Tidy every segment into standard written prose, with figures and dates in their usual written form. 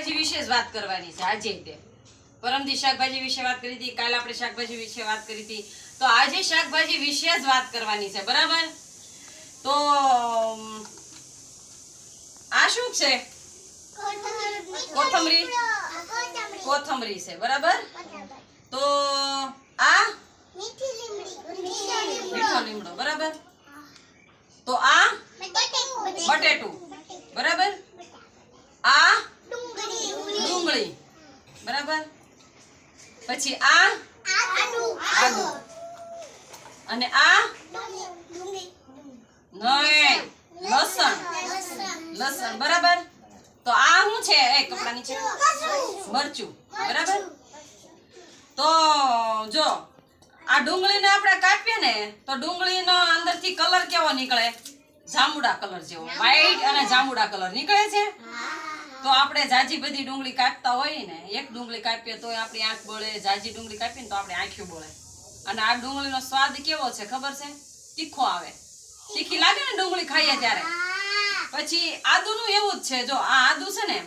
શાકભાજી વિશે જ વાત કરવાની છે આજે તે પરમદી શાકભાજી વિશે વાત કરી હતી, કાલ આપણે શાકભાજી વિશે વાત કરી હતી, તો આજે શાકભાજી વિશે જ વાત કરવાની છે બરાબર। તો આ શું છે? કોથમરી છે બરાબર। તો આ મીઠો લીમડો બરાબર। તો આ બટેટું બરાબર। આ ડુંગળી બરાબર। પછી આ આદુ અને આ નહીં લસણ બરાબર। તો આ શું છે? એ કપડા નીચે મરચું બરાબર। તો જો આ ડુંગળીને આપણે કાપીએ ને તો ડુંગળીનો અંદરથી કલર કેવો નીકળે? જાંબુડા કલર જેવો, વ્હાઈટ અને જાંબુડા કલર નીકળે છે। તો આપણે જાજી બધી ડુંગળી કાપતા હોય ને, એક ડુંગળી કાપીએ તો આપણી આંખ બળે, જાજી ડુંગળી કાપીએ ને તો આપણી આંખ્યું બળે। અને આ ડુંગળીનો સ્વાદ કેવો છે ખબર છે? તીખો આવે, તીખી લાગે ને ડુંગળી ખાઈએ ત્યારે। પછી આદુનું એવું જ છે, જો આ આદુ છે ને,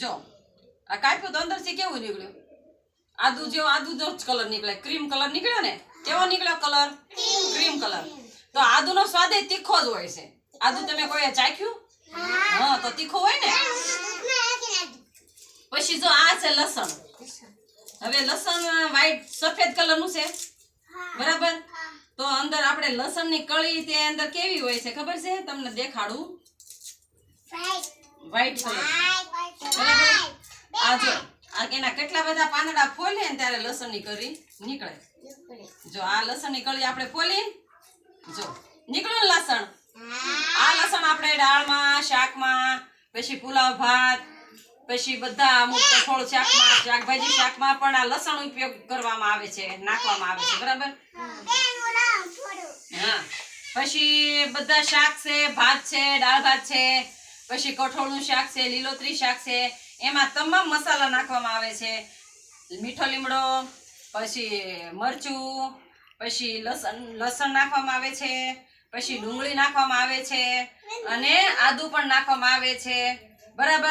જો આ કાપ્યું તો અંદરથી કેવું નીકળ્યું? આદુ જેવો આદુનો જ કલર નીકળે, ક્રીમ કલર નીકળ્યો ને, કેવો નીકળ્યો કલર? Cream colour. તો આદુનો સ્વાદ એ તીખો જ હોય છે। આદુ તમે કોઈ ચાખ્યું? હા, તો તીખો હોય ને। પછી જો આ છે લસણ। હવે લસણ વ્હાઈટ સફેદ કલરનું છે બરાબર। તો અંદર આપણે લસણની કળી તે અંદર કેવી હોય છે ખબર છે? તમને દેખાડું, વ્હાઈટ કલર બરાબર। આ જો એના કેટલા બધા પાંદડા ફોલે ને ત્યારે લસણની કળી નીકળે। જો આ લસણની કળી આપણે ફોલી, જો નીકળ્યું ને લસણ। આ લસણ આપણે દાળમાં, શાકમાં, પછી પુલાવ ભાત, પછી બધા અમુક કઠોળ શાકમાં, શાકભાજી શાકમાં પણ આ લસણ ઉપયોગ કરવામાં આવે છે, નાખવામાં આવે છે બરાબર। હા, પછી બધા શાક છે, ભાત છે, દાળ ભાત છે, પછી કઠોળનું શાક છે, લીલોતરી શાક છે, એમાં તમામ મસાલા નાખવામાં આવે છે। મીઠો લીમડો, પછી મરચું, પછી લસણ નાખવામાં આવે છે, પછી ડુંગળી નાખવામાં આવે છે અને આદુ પણ નાખવામાં આવે છે બરાબર।